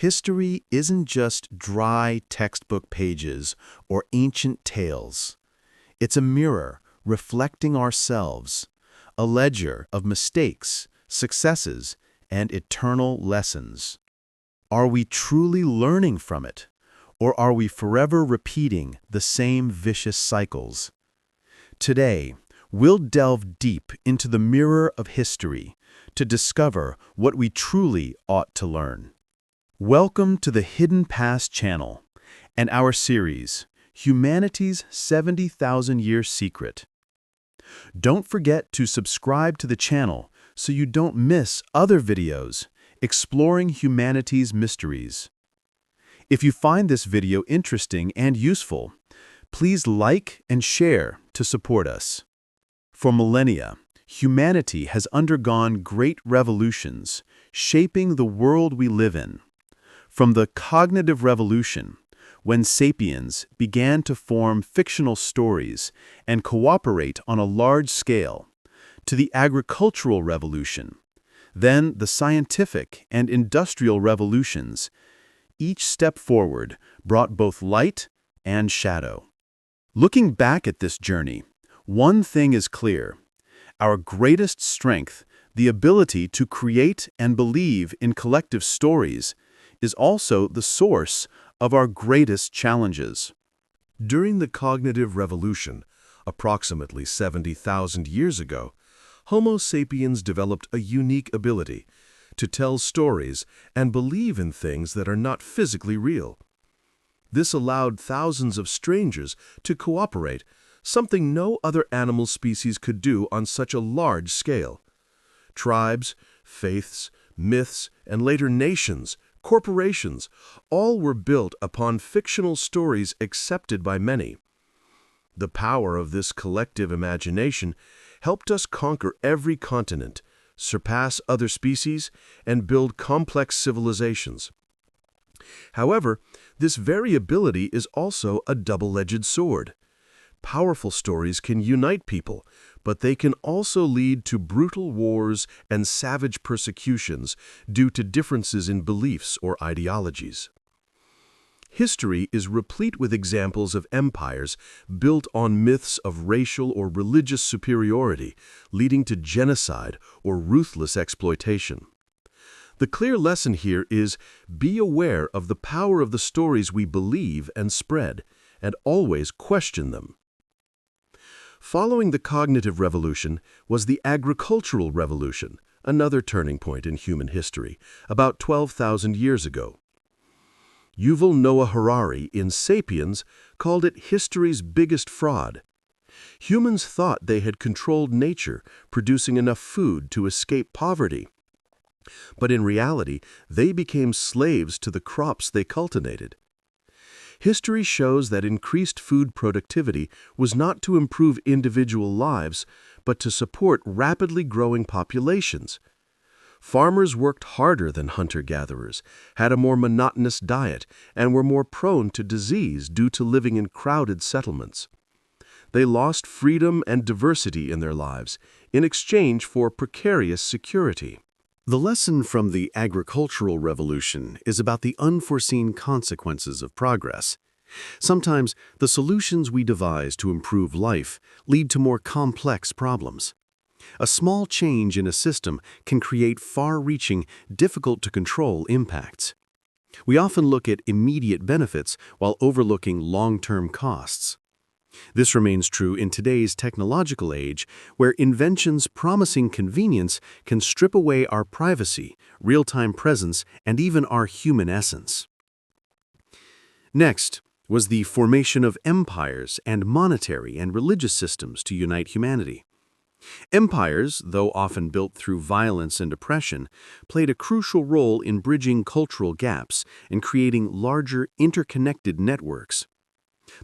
History isn't just dry textbook pages or ancient tales. It's a mirror reflecting ourselves, a ledger of mistakes, successes, and eternal lessons. Are we truly learning from it, or are we forever repeating the same vicious cycles? Today, we'll delve deep into the mirror of history to discover what we truly ought to learn. Welcome to the Hidden Past channel and our series, Humanity's 70,000-Year Secret. Don't forget to subscribe to the channel so you don't miss other videos exploring humanity's mysteries. If you find this video interesting and useful, please like and share to support us. For millennia, humanity has undergone great revolutions, shaping the world we live in. From the cognitive revolution, when Sapiens began to form fictional stories and cooperate on a large scale, to the agricultural revolution, then the scientific and industrial revolutions, each step forward brought both light and shadow. Looking back at this journey, one thing is clear: our greatest strength, the ability to create and believe in collective stories, is also the source of our greatest challenges. During the cognitive revolution, approximately 70,000 years ago, Homo sapiens developed a unique ability to tell stories and believe in things that are not physically real. This allowed thousands of strangers to cooperate, something no other animal species could do on such a large scale. Tribes, faiths, myths, and later nations, corporations, all were built upon fictional stories accepted by many. The power of this collective imagination helped us conquer every continent, surpass other species, and build complex civilizations. However, this very ability is also a double-edged sword. Powerful stories can unite people, but they can also lead to brutal wars and savage persecutions due to differences in beliefs or ideologies. History is replete with examples of empires built on myths of racial or religious superiority, leading to genocide or ruthless exploitation. The clear lesson here is: be aware of the power of the stories we believe and spread, and always question them. Following the cognitive revolution was the agricultural revolution, another turning point in human history, about 12,000 years ago. Yuval Noah Harari in Sapiens called it history's biggest fraud. Humans thought they had controlled nature, producing enough food to escape poverty. But in reality, they became slaves to the crops they cultivated. History shows that increased food productivity was not to improve individual lives, but to support rapidly growing populations. Farmers worked harder than hunter-gatherers, had a more monotonous diet, and were more prone to disease due to living in crowded settlements. They lost freedom and diversity in their lives in exchange for precarious security. The lesson from the agricultural revolution is about the unforeseen consequences of progress. Sometimes the solutions we devise to improve life lead to more complex problems. A small change in a system can create far-reaching, difficult-to-control impacts. We often look at immediate benefits while overlooking long-term costs. This remains true in today's technological age, where inventions promising convenience can strip away our privacy, real-time presence, and even our human essence. Next was the formation of empires and monetary and religious systems to unite humanity. Empires, though often built through violence and oppression, played a crucial role in bridging cultural gaps and creating larger, interconnected networks.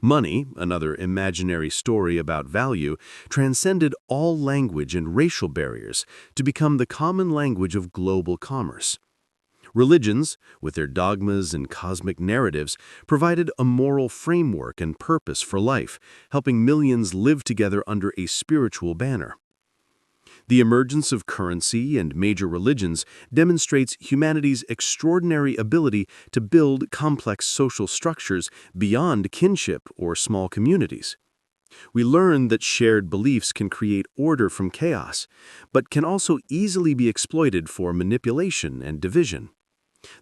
Money, another imaginary story about value, transcended all language and racial barriers to become the common language of global commerce. Religions, with their dogmas and cosmic narratives, provided a moral framework and purpose for life, helping millions live together under a spiritual banner. The emergence of currency and major religions demonstrates humanity's extraordinary ability to build complex social structures beyond kinship or small communities. We learn that shared beliefs can create order from chaos, but can also easily be exploited for manipulation and division.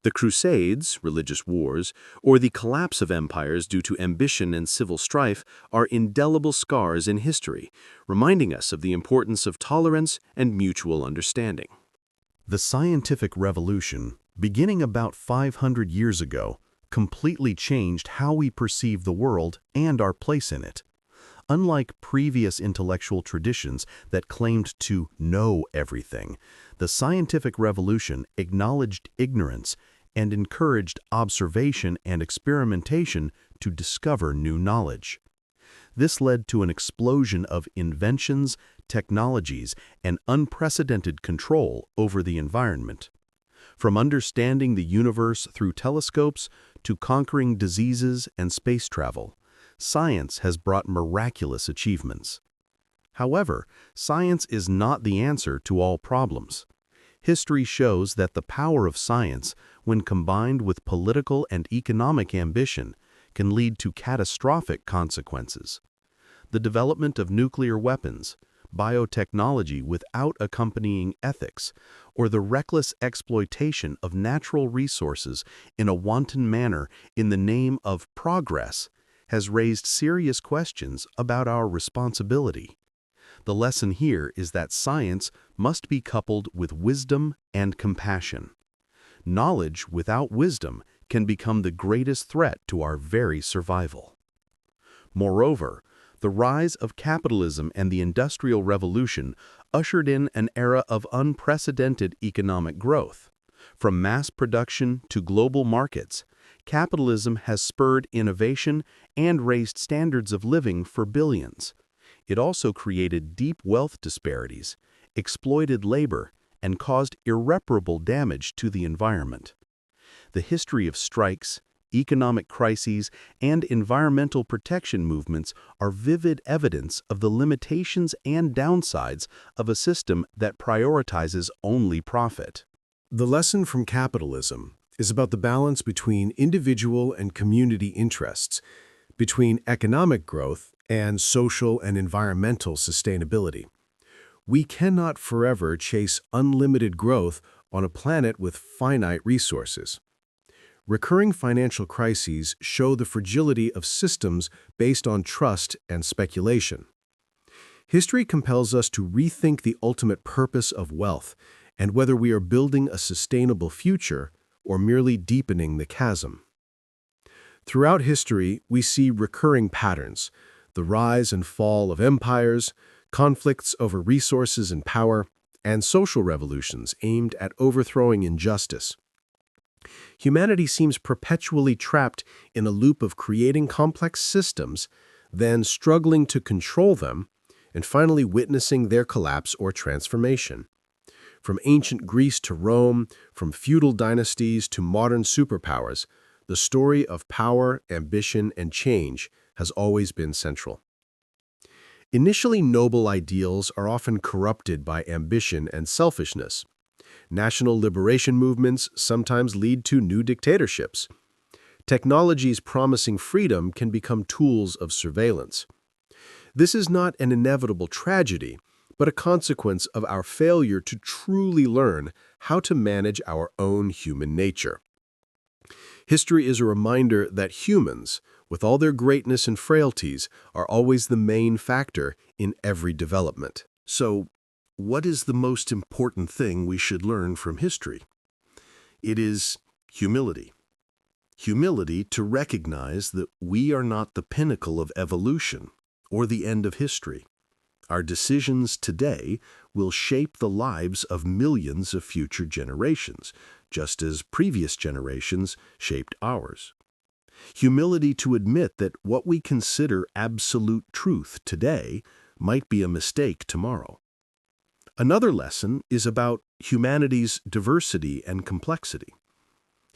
The Crusades, religious wars, or the collapse of empires due to ambition and civil strife are indelible scars in history, reminding us of the importance of tolerance and mutual understanding. The scientific revolution, beginning about 500 years ago, completely changed how we perceive the world and our place in it. Unlike previous intellectual traditions that claimed to know everything, the scientific revolution acknowledged ignorance and encouraged observation and experimentation to discover new knowledge. This led to an explosion of inventions, technologies, and unprecedented control over the environment. From understanding the universe through telescopes to conquering diseases and space travel, science has brought miraculous achievements. However, science is not the answer to all problems. History shows that the power of science, when combined with political and economic ambition, can lead to catastrophic consequences. The development of nuclear weapons, biotechnology without accompanying ethics, or the reckless exploitation of natural resources in a wanton manner in the name of progress has raised serious questions about our responsibility. The lesson here is that science must be coupled with wisdom and compassion. Knowledge without wisdom can become the greatest threat to our very survival. Moreover, the rise of capitalism and the Industrial Revolution ushered in an era of unprecedented economic growth. From mass production to global markets, capitalism has spurred innovation and raised standards of living for billions. It also created deep wealth disparities, exploited labor, and caused irreparable damage to the environment. The history of strikes, economic crises, and environmental protection movements are vivid evidence of the limitations and downsides of a system that prioritizes only profit. The lesson from capitalism is about the balance between individual and community interests, between economic growth and social and environmental sustainability. We cannot forever chase unlimited growth on a planet with finite resources. Recurring financial crises show the fragility of systems based on trust and speculation. History compels us to rethink the ultimate purpose of wealth and whether we are building a sustainable future or merely deepening the chasm. Throughout history, we see recurring patterns: the rise and fall of empires, conflicts over resources and power, and social revolutions aimed at overthrowing injustice. Humanity seems perpetually trapped in a loop of creating complex systems, then struggling to control them, and finally witnessing their collapse or transformation. From ancient Greece to Rome, from feudal dynasties to modern superpowers, the story of power, ambition, and change has always been central. Initially noble ideals are often corrupted by ambition and selfishness. National liberation movements sometimes lead to new dictatorships. Technologies promising freedom can become tools of surveillance. This is not an inevitable tragedy, but a consequence of our failure to truly learn how to manage our own human nature. History is a reminder that humans, with all their greatness and frailties, are always the main factor in every development. So, what is the most important thing we should learn from history? It is humility. Humility to recognize that we are not the pinnacle of evolution or the end of history. Our decisions today will shape the lives of millions of future generations, just as previous generations shaped ours. Humility to admit that what we consider absolute truth today might be a mistake tomorrow. Another lesson is about humanity's diversity and complexity.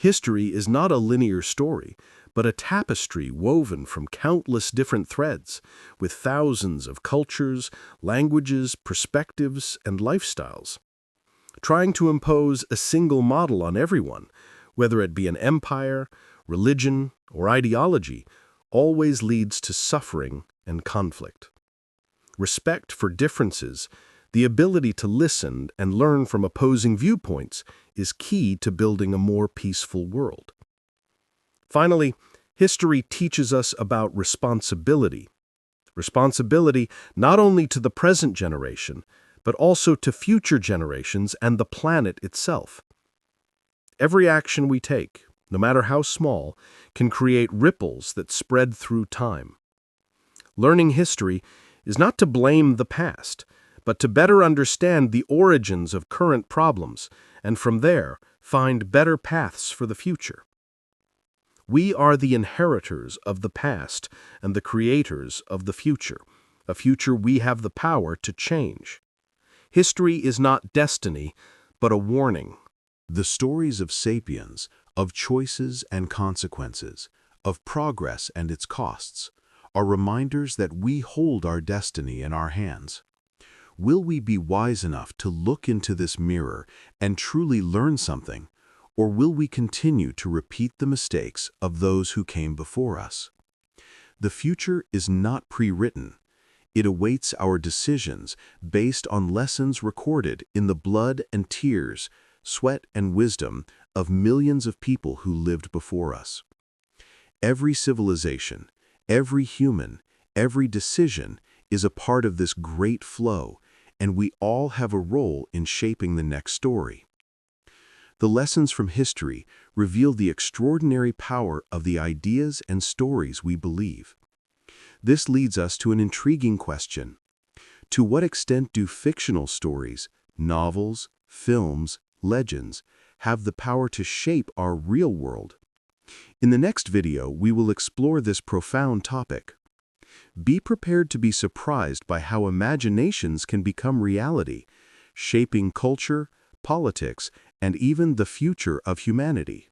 History is not a linear story, but a tapestry woven from countless different threads, with thousands of cultures, languages, perspectives, and lifestyles. Trying to impose a single model on everyone, whether it be an empire, religion, or ideology, always leads to suffering and conflict. Respect for differences, the ability to listen and learn from opposing viewpoints, is key to building a more peaceful world. Finally, history teaches us about responsibility. Responsibility not only to the present generation, but also to future generations and the planet itself. Every action we take, no matter how small, can create ripples that spread through time. Learning history is not to blame the past, but to better understand the origins of current problems, and from there, find better paths for the future. We are the inheritors of the past and the creators of the future, a future we have the power to change. History is not destiny, but a warning. The stories of Sapiens, of choices and consequences, of progress and its costs, are reminders that we hold our destiny in our hands. Will we be wise enough to look into this mirror and truly learn something, or will we continue to repeat the mistakes of those who came before us? The future is not pre-written. It awaits our decisions based on lessons recorded in the blood and tears, sweat and wisdom of millions of people who lived before us. Every civilization, every human, every decision is a part of this great flow, and we all have a role in shaping the next story. The lessons from history reveal the extraordinary power of the ideas and stories we believe. This leads us to an intriguing question. To what extent do fictional stories, novels, films, legends, have the power to shape our real world? In the next video, we will explore this profound topic. Be prepared to be surprised by how imaginations can become reality, shaping culture, politics, and even the future of humanity.